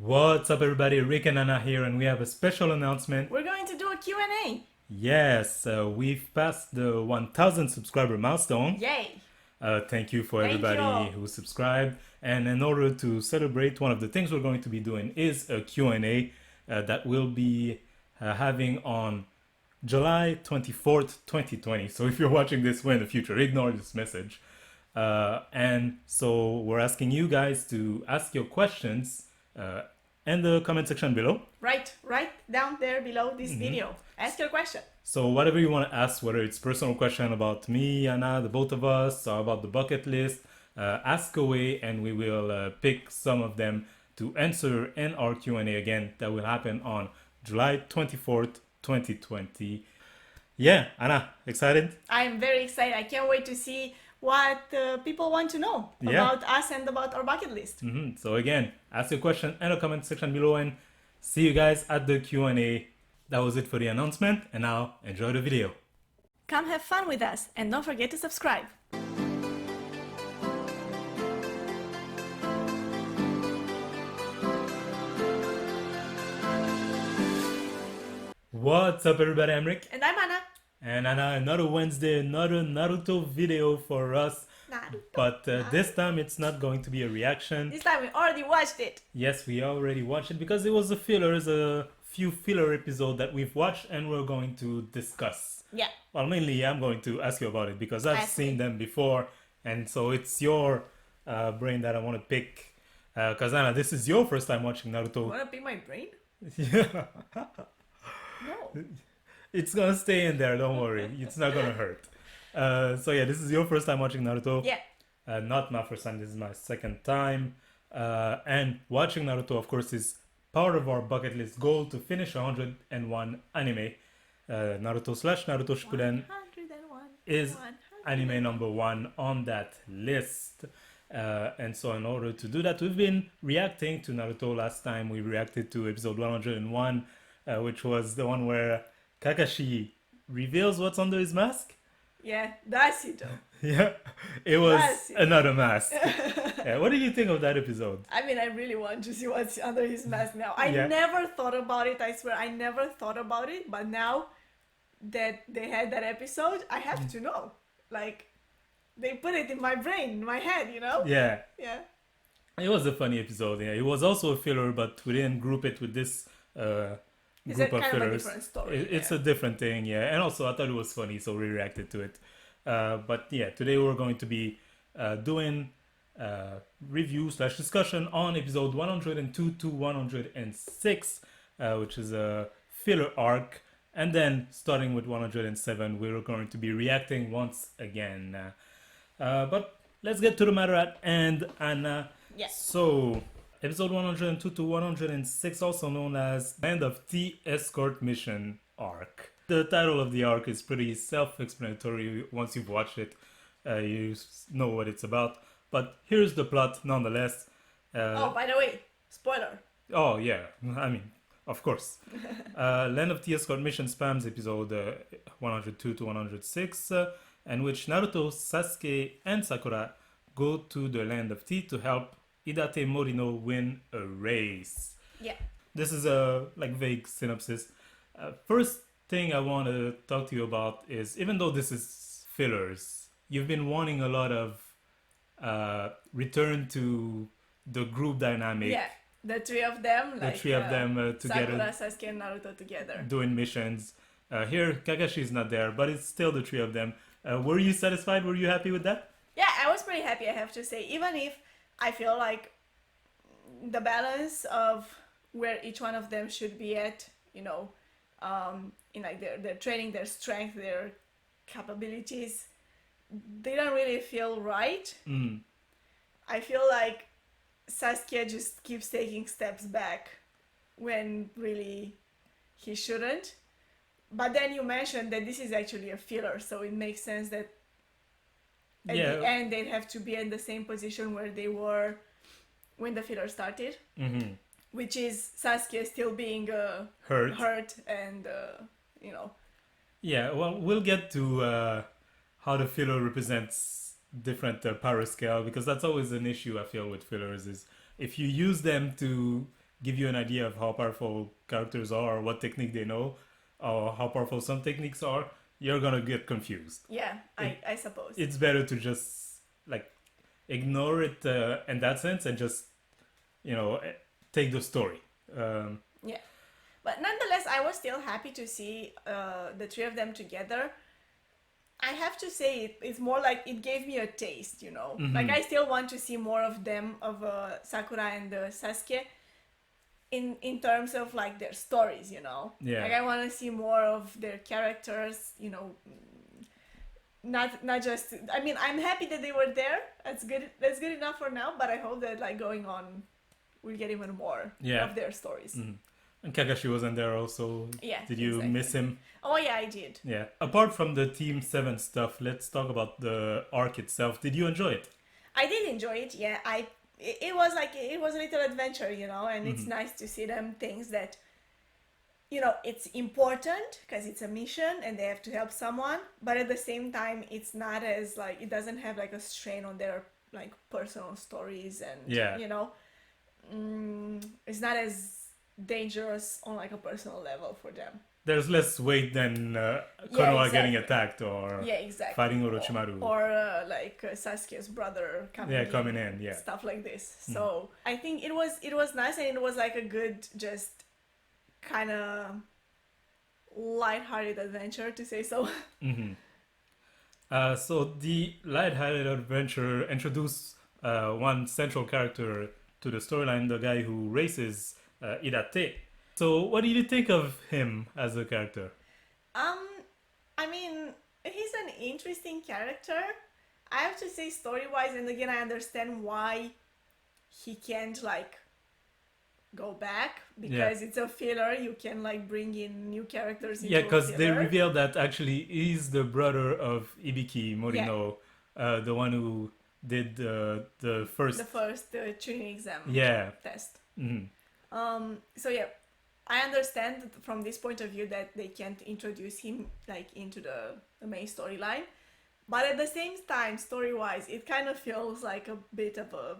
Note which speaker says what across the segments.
Speaker 1: What's up, everybody? Rick and Anna here, and we have a special announcement.
Speaker 2: We're going to do a Q&A.
Speaker 1: Yes, we've passed the 1000 subscriber milestone.
Speaker 2: Yay!
Speaker 1: Thank you for
Speaker 2: Thank
Speaker 1: everybody
Speaker 2: you.
Speaker 1: who subscribed. And in order to celebrate, one of the things we're going to be doing is a Q&A that we'll be having on July 24th, 2020. So if you're watching this way in the future, ignore this message. And so we're asking you guys to ask your questions in the comment section below.
Speaker 2: Right down there below this video. Ask your question.
Speaker 1: So whatever you want to ask, whether it's personal question about me, Anna, the both of us, or about the bucket list, ask away, and we will pick some of them to answer in our Q&A again. That will happen on July 24th, 2020. Yeah, Anna, excited?
Speaker 2: I'm very excited. I can't wait to see what people want to know about us and about our bucket list.
Speaker 1: So again, ask your question in the comment section below, and see you guys at the Q&A. That was it for the announcement, and now enjoy the video.
Speaker 2: Come have fun with us and don't forget to subscribe.
Speaker 1: What's up, everybody? I'm Rick.
Speaker 2: And I'm Anna.
Speaker 1: And Anna, another Wednesday, another Naruto video for us.
Speaker 2: Naruto.
Speaker 1: But this time it's not going to be a reaction.
Speaker 2: This time we already watched it.
Speaker 1: Yes, we already watched it because it was a few filler episodes that we've watched and we're going to discuss.
Speaker 2: Yeah.
Speaker 1: Well, mainly I'm going to ask you about it because I've
Speaker 2: Ask
Speaker 1: seen
Speaker 2: me.
Speaker 1: them before, and so it's your brain that I want to pick. Because Anna, this is your first time watching
Speaker 2: You
Speaker 1: Naruto.
Speaker 2: wanna pick my brain?
Speaker 1: Yeah.
Speaker 2: No.
Speaker 1: It's gonna stay in there, don't worry. It's not gonna hurt. So yeah, this is your first time watching Naruto.
Speaker 2: Yeah.
Speaker 1: Not my first time, this is my second time. And watching Naruto, of course, is part of our bucket list goal to finish 101 anime. Naruto Shippuden
Speaker 2: 101.
Speaker 1: is
Speaker 2: 101.
Speaker 1: anime number one on that list. And so in order to do that, we've been reacting to Naruto. Last time we reacted to episode 101, which was the one where Kakashi reveals what's under his mask.
Speaker 2: Yeah, that's it.
Speaker 1: Yeah, it was
Speaker 2: That's it.
Speaker 1: another mask. Yeah, what did you think of that episode?
Speaker 2: I mean, I really want to see what's under his mask now. I
Speaker 1: Yeah.
Speaker 2: never thought about it, I swear. I never thought about it, but now that they had that episode, I have to know. Like, they put it in my brain, in my head, you know?
Speaker 1: Yeah,
Speaker 2: Yeah.
Speaker 1: it was a funny episode. Yeah, it was also a filler, but we didn't group it with this
Speaker 2: It's
Speaker 1: group
Speaker 2: a
Speaker 1: of
Speaker 2: kind of a
Speaker 1: fillers.
Speaker 2: different story.
Speaker 1: It's
Speaker 2: yeah.
Speaker 1: a different thing, yeah. And also, I thought it was funny, so we reacted to it. But yeah, today we're going to be doing review slash discussion on episode 102 to 106, which is a filler arc. And then starting with 107, we're going to be reacting once again. But let's get to the matter at hand, Anna.
Speaker 2: Yes.
Speaker 1: So, episode 102 to 106, also known as End of the Escort Mission Arc. The title of the arc is pretty self-explanatory. Once you've watched it, you know what it's about. But here's the plot nonetheless.
Speaker 2: Oh, by the way, spoiler.
Speaker 1: Oh, yeah, I mean, of course. Land of the Escort Mission spams episode 102 to 106, in which Naruto, Sasuke, and Sakura go to the Land of Tea to help Idate Morino win a race.
Speaker 2: Yeah.
Speaker 1: This is a vague synopsis. First thing I want to talk to you about is, even though this is fillers, you've been wanting a lot of return to the group dynamic.
Speaker 2: Yeah. The three of them,
Speaker 1: The
Speaker 2: like,
Speaker 1: three of them together
Speaker 2: Sakura, Sasuke, and Naruto together.
Speaker 1: doing missions. Here, Kakashi is not there, but it's still the three of them. Were you satisfied? Were you happy with that?
Speaker 2: Yeah, I was pretty happy, I have to say. Even if I feel like the balance of where each one of them should be at, you know, in like their training, their strength, their capabilities, they don't really feel right.
Speaker 1: Mm.
Speaker 2: I feel like Sasuke just keeps taking steps back when really he shouldn't. But then you mentioned that this is actually a filler, so it makes sense that at the end they'd have to be in the same position where they were when the filler started, which is Sasuke still being hurt and, you know.
Speaker 1: Yeah, well, we'll get to how the filler represents different power scale, because that's always an issue I feel with fillers, is if you use them to give you an idea of how powerful characters are, or what technique they know, or how powerful some techniques are, you're gonna get confused.
Speaker 2: Yeah,
Speaker 1: It,
Speaker 2: I suppose.
Speaker 1: it's better to just like ignore it in that sense and just take the story.
Speaker 2: Yeah. But nonetheless, I was still happy to see the three of them together. I have to say, it's more like it gave me a taste, you know? Like, I still want to see more of them, of Sakura and Sasuke, in terms of, like, their stories, you know?
Speaker 1: Yeah.
Speaker 2: Like, I want to see more of their characters, you know? Not just... I mean, I'm happy that they were there. That's good enough for now, but I hope that, like, going on, we'll get even more of their stories.
Speaker 1: And Kakashi wasn't there also.
Speaker 2: Yeah,
Speaker 1: Did you
Speaker 2: exactly.
Speaker 1: miss him?
Speaker 2: Oh yeah, I did.
Speaker 1: Yeah. Apart from the Team 7 stuff, let's talk about the arc itself. Did you enjoy it?
Speaker 2: I did enjoy it. Yeah, it was like it was a little adventure, you know, and it's nice to see them things that, you know, it's important because it's a mission and they have to help someone, but at the same time, it's not as like it doesn't have like a strain on their like personal stories and you know, it's not as dangerous on like a personal level for them.
Speaker 1: There's less weight than Konoha getting attacked or fighting Orochimaru.
Speaker 2: Or like Sasuke's brother coming in, stuff like this. So I think it was nice, and it was like a good, just kind of light-hearted adventure, to say so.
Speaker 1: So the light-hearted adventure introduced one central character to the storyline, the guy who races Idate. So what did you think of him as a character?
Speaker 2: I mean, he's an interesting character. I have to say, story-wise, and again, I understand why he can't like go back, because it's a filler. You can like bring in new characters into
Speaker 1: because they revealed that actually he's the brother of Ibiki Morino, the one who did the first
Speaker 2: tuning exam test. So yeah, I understand that from this point of view that they can't introduce him like into the main storyline, but at the same time, story-wise, it kind of feels like a bit of a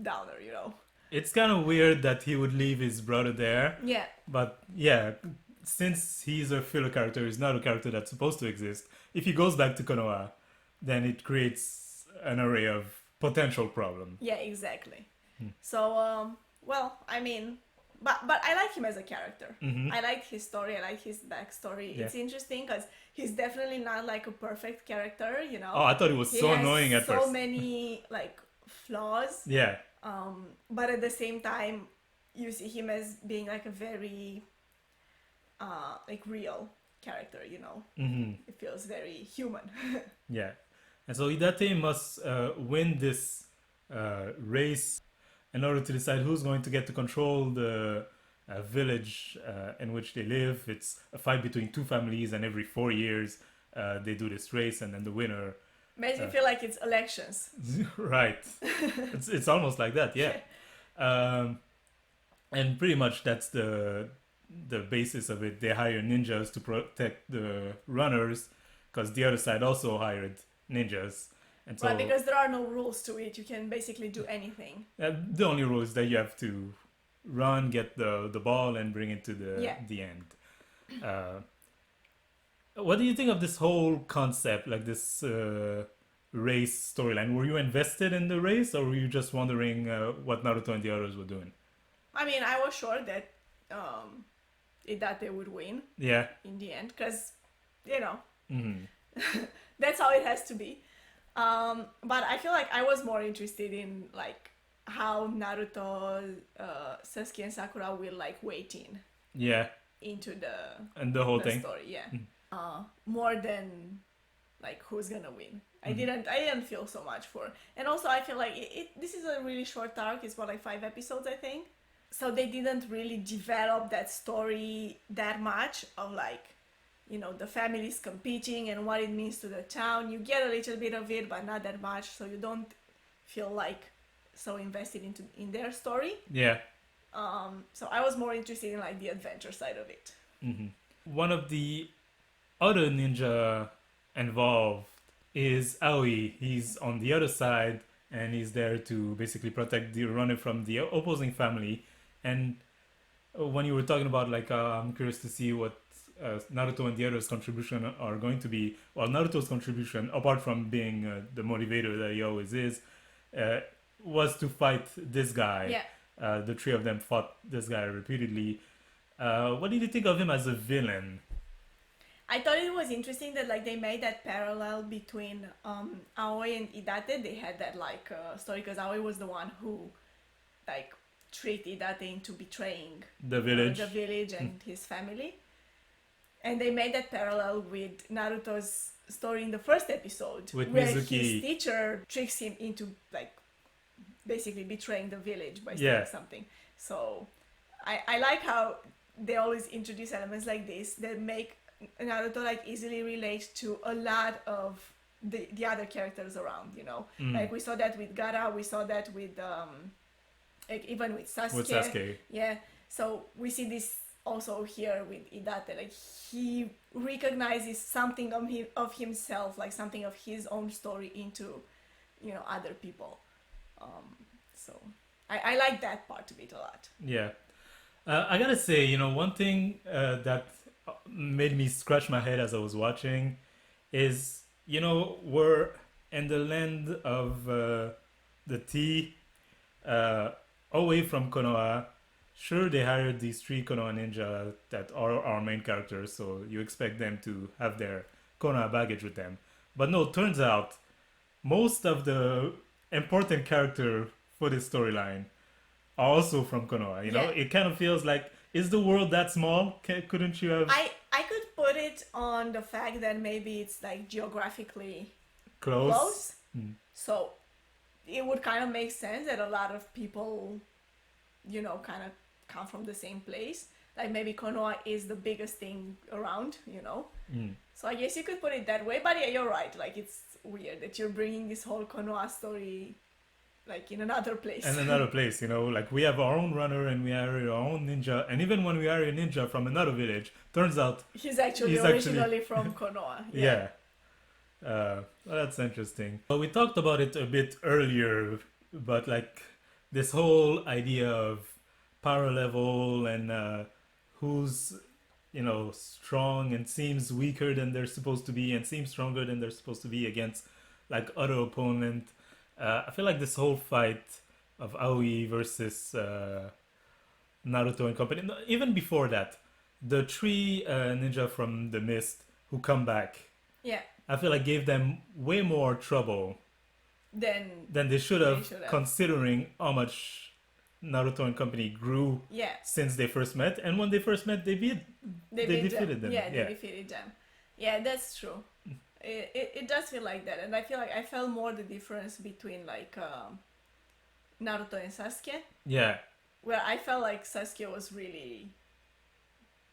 Speaker 2: downer, you know.
Speaker 1: It's kind of weird that he would leave his brother there.
Speaker 2: Yeah.
Speaker 1: But yeah, since he's a filler character, he's not a character that's supposed to exist. If he goes back to Konoha, then it creates an array of potential problems.
Speaker 2: Yeah, exactly. So, well, I mean, but I like him as a character. I like his story. I like his backstory. It's interesting because he's definitely not like a perfect character, you know.
Speaker 1: Oh, I thought it was so annoying at first.
Speaker 2: So many like flaws.
Speaker 1: Yeah.
Speaker 2: But at the same time, you see him as being like a very like real character, you know. It feels very human.
Speaker 1: Yeah. And so Idate must win this race in order to decide who's going to get to control the village in which they live. It's a fight between two families, and every 4 years they do this race, and then the winner...
Speaker 2: Makes me feel like it's elections.
Speaker 1: Right. It's almost like that, yeah. And pretty much that's the basis of it. They hire ninjas to protect the runners, because the other side also hired ninjas. And so,
Speaker 2: right, because there are no rules to it. You can basically do anything.
Speaker 1: The only rule is that you have to run, get the ball, and bring it to the end. What do you think of this whole concept, like this race storyline? Were you invested in the race, or were you just wondering what Naruto and the others were doing?
Speaker 2: I mean, I was sure that Idate would win.
Speaker 1: Yeah.
Speaker 2: In the end, because, you know, that's how it has to be. But I feel like I was more interested in like how Naruto, Sasuke, and Sakura will like wait in.
Speaker 1: Yeah.
Speaker 2: Into
Speaker 1: the whole thing.
Speaker 2: Story, yeah. More than like who's gonna win. I didn't feel so much for, and also I feel like this is a really short arc. It's what, like 5 episodes, I think. So they didn't really develop that story that much of like, you know, the families competing and what it means to the town. You get a little bit of it, but not that much, so you don't feel like so invested in their story.
Speaker 1: Yeah.
Speaker 2: So I was more interested in like the adventure side of it.
Speaker 1: One of the other ninja involved is Aoi. He's on the other side, and he's there to basically protect the runner from the opposing family. And when you were talking about like I'm curious to see what Naruto and the others' contribution are going to be. Well, Naruto's contribution, apart from being the motivator that he always is, uh, was to fight this guy.
Speaker 2: Yeah.
Speaker 1: The three of them fought this guy repeatedly. What did you think of him as a villain?
Speaker 2: I thought it was interesting that like they made that parallel between Aoi and Idate. They had that like story because Aoi was the one who like tricked Idate into betraying
Speaker 1: The
Speaker 2: village and his family. And they made that parallel with Naruto's story in the first episode,
Speaker 1: With
Speaker 2: where
Speaker 1: Mizuki.
Speaker 2: his teacher tricks him into like basically betraying the village by
Speaker 1: Yeah.
Speaker 2: saying something. So I like how they always introduce elements like this that make Naruto like easily relate to a lot of the other characters around, you know. Like we saw that with Gaara, we saw that with like even with Sasuke.
Speaker 1: With Sasuke.
Speaker 2: Yeah. So we see this also here with Idate. Like he recognizes something of himself, like something of his own story into, you know, other people. So I like that part of it a lot.
Speaker 1: Yeah. I gotta say, you know, one thing that made me scratch my head as I was watching is, you know, we're in the land of the tea, away from Konoha. Sure, they hired these three Konoha ninja that are our main characters, so you expect them to have their Konoha baggage with them. But no, turns out most of the important character for this storyline are also from Konoha. You know,
Speaker 2: Yeah.
Speaker 1: it kind of feels like, is the world that small? Couldn't you have
Speaker 2: I could put it on the fact that maybe it's like geographically
Speaker 1: close?
Speaker 2: close. So it would kind of make sense that a lot of people, you know, kind of come from the same place. Like maybe Konoha is the biggest thing around, you know. So I guess you could put it that way. But yeah, you're right. Like it's weird that you're bringing this whole Konoha story like in another place.
Speaker 1: And another place, you know, like we have our own runner and we hire our own ninja, and even when we hire a ninja from another village, turns out
Speaker 2: He's actually originally from Konoha.
Speaker 1: yeah. Well, that's interesting. Well, we talked about it a bit earlier, but like this whole idea of power level and who's, you know, strong and seems weaker than they're supposed to be and seems stronger than they're supposed to be against like other opponent. I feel like this whole fight of Aoi versus Naruto and company, no, even before that, the three ninja from the mist who come back,
Speaker 2: Yeah.
Speaker 1: I feel like gave them way more trouble
Speaker 2: Then
Speaker 1: than they should have,
Speaker 2: should have.
Speaker 1: considering how much Naruto and company grew
Speaker 2: yeah,
Speaker 1: since they first met. And when they first met, they
Speaker 2: they
Speaker 1: defeated them.
Speaker 2: Yeah, they defeated them. Yeah, that's true. It does feel like that, and I feel like I felt more the difference between like Naruto and Sasuke,
Speaker 1: Yeah.
Speaker 2: where I felt like Sasuke was really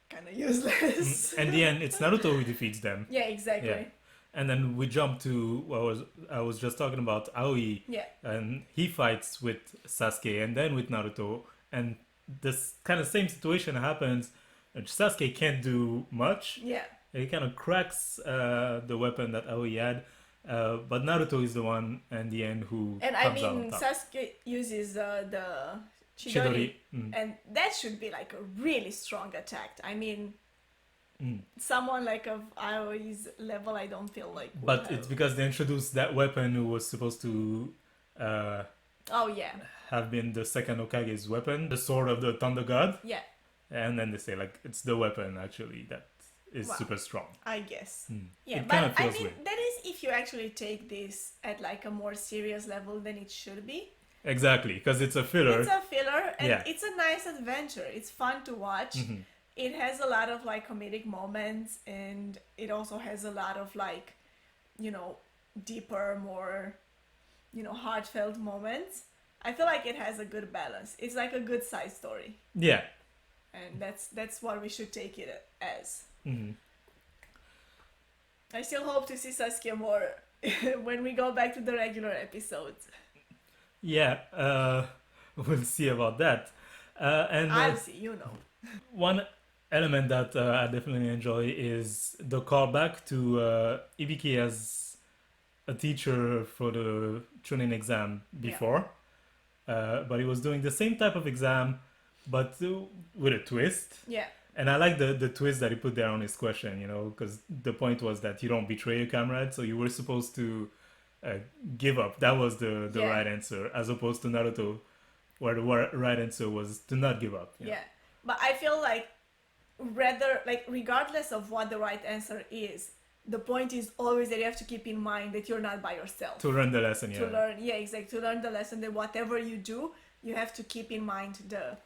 Speaker 2: kind of useless.
Speaker 1: In the end, it's Naruto who defeats them.
Speaker 2: Yeah, exactly.
Speaker 1: Yeah. And then we jump to what I was just talking about, Aoi,
Speaker 2: Yeah.
Speaker 1: and he fights with Sasuke and then with Naruto, and this kind of same situation happens. And Sasuke can't do much.
Speaker 2: Yeah.
Speaker 1: He kind of cracks the weapon that Aoi had, but Naruto is the one in the end who
Speaker 2: And I
Speaker 1: comes out on
Speaker 2: mean,
Speaker 1: top.
Speaker 2: Sasuke uses the Chidori,
Speaker 1: Chidori.
Speaker 2: and that should be like a really strong attack. I mean,
Speaker 1: Mm.
Speaker 2: someone like of Aoi's level, I don't feel like. would
Speaker 1: But
Speaker 2: have-
Speaker 1: it's because they introduced that weapon who was supposed to
Speaker 2: Oh yeah,
Speaker 1: have been the second Hokage's weapon, the sword of the Thunder God.
Speaker 2: yeah.
Speaker 1: And then they say like it's the weapon actually that is
Speaker 2: Wow.
Speaker 1: super strong.
Speaker 2: I guess.
Speaker 1: Mm.
Speaker 2: Yeah,
Speaker 1: It
Speaker 2: but
Speaker 1: kinda
Speaker 2: I
Speaker 1: feels
Speaker 2: mean,
Speaker 1: weird.
Speaker 2: that is if you actually take this at like a more serious level than it should be.
Speaker 1: Exactly, because it's a filler.
Speaker 2: It's a filler, and
Speaker 1: Yeah.
Speaker 2: it's a nice adventure. It's fun to watch.
Speaker 1: Mhm.
Speaker 2: It has a lot of like comedic moments, and it also has a lot of like, you know, deeper, more, you know, heartfelt moments. I feel like it has a good balance. It's like a good side story,
Speaker 1: Yeah.
Speaker 2: and that's what we should take it as.
Speaker 1: Hmm.
Speaker 2: I still hope to see Sasuke more when we go back to the regular episodes.
Speaker 1: Yeah. We'll see about that. And
Speaker 2: I'll see, you know.
Speaker 1: one element that I definitely enjoy is the callback to Ibiki as a teacher for the Chunin exam before. But he was doing the same type of exam but with a twist.
Speaker 2: Yeah.
Speaker 1: And I like the twist that he put there on his question, you know, because the point was that you don't betray your comrade, so you were supposed to uh, give up. That was the
Speaker 2: Yeah.
Speaker 1: right answer, as opposed to Naruto, where the right answer was to not give up. you know.
Speaker 2: Yeah. But I feel like regardless of what the right answer is, the point is always that you have to keep in mind that you're not by yourself.
Speaker 1: To learn the lesson, yeah.
Speaker 2: To learn the lesson that whatever you do, you have to keep in mind the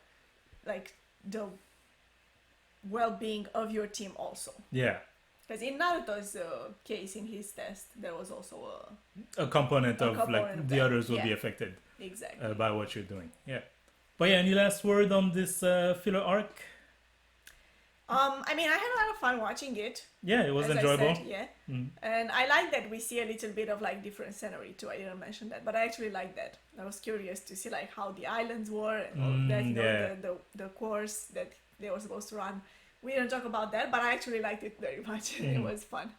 Speaker 2: well-being of your team also.
Speaker 1: Yeah.
Speaker 2: Because in Naruto's case, in his test, there was also
Speaker 1: A component of
Speaker 2: component of
Speaker 1: the
Speaker 2: that,
Speaker 1: others will be
Speaker 2: yeah.
Speaker 1: affected
Speaker 2: exactly.
Speaker 1: by what you're doing. Yeah. But yeah, any last word on this filler arc?
Speaker 2: I mean, I had a lot of fun watching it.
Speaker 1: Yeah, it was
Speaker 2: as I
Speaker 1: enjoyable.
Speaker 2: said, yeah.
Speaker 1: Mm.
Speaker 2: And I like that we see a little bit of like different scenery too. I didn't mention that, but I actually like that. I was curious to see like how the islands were and all of that. You know,
Speaker 1: yeah.
Speaker 2: the course that they were supposed to run. We didn't talk about that, but I actually liked it very much. It was fun.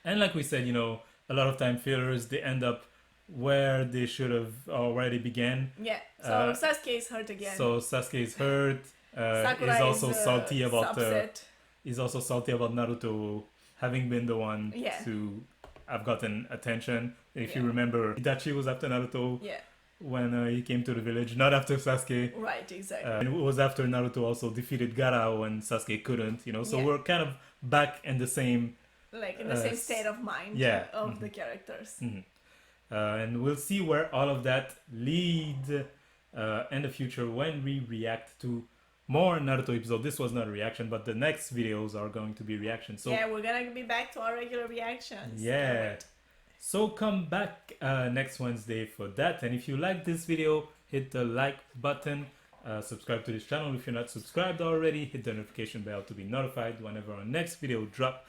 Speaker 1: And like we said, you know, a lot of time fillers, they end up where they should have already began.
Speaker 2: Yeah. So Sasuke is hurt again.
Speaker 1: So Sasuke is hurt.
Speaker 2: Sakura
Speaker 1: He's also
Speaker 2: is,
Speaker 1: salty about
Speaker 2: upset.
Speaker 1: He's also salty about Naruto having been the one
Speaker 2: Yeah.
Speaker 1: to have gotten attention. If you
Speaker 2: Yeah.
Speaker 1: remember, Itachi was after Naruto
Speaker 2: Yeah.
Speaker 1: when he came to the village, not after Sasuke.
Speaker 2: Right. Exactly.
Speaker 1: And it was after Naruto also defeated Gaara when Sasuke couldn't, you know. So
Speaker 2: Yeah.
Speaker 1: we're kind of back in the same.
Speaker 2: Like in the same state of mind
Speaker 1: yeah.
Speaker 2: of the characters.
Speaker 1: Mhm. And we'll see where all of that lead in the future when we react to more Naruto episodes. This was not a reaction, but the next videos are going to be reactions. So
Speaker 2: yeah, we're gonna be back to our regular reactions.
Speaker 1: yeah. So come back next Wednesday for that. And if you like this video, hit the like button. Subscribe to this channel if you're not subscribed already. Hit the notification bell to be notified whenever our next video drop.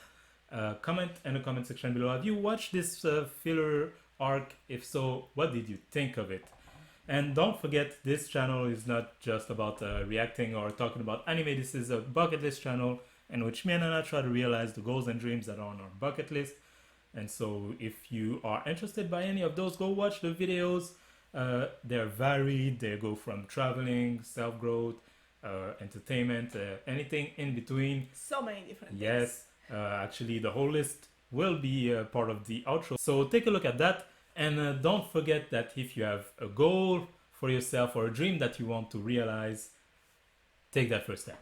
Speaker 1: Comment in the comment section below. Have you watched this filler arc? If so, what did you think of it? And don't forget, this channel is not just about reacting or talking about anime. This is a bucket list channel in which me and Anna try to realize the goals and dreams that are on our bucket list. And so if you are interested by any of those, go watch the videos. They're varied. They go from traveling, self-growth, entertainment, anything in between.
Speaker 2: So many different things.
Speaker 1: Yes, actually the whole list will be part of the outro. So take a look at that. And don't forget that if you have a goal for yourself or a dream that you want to realize, take that first step.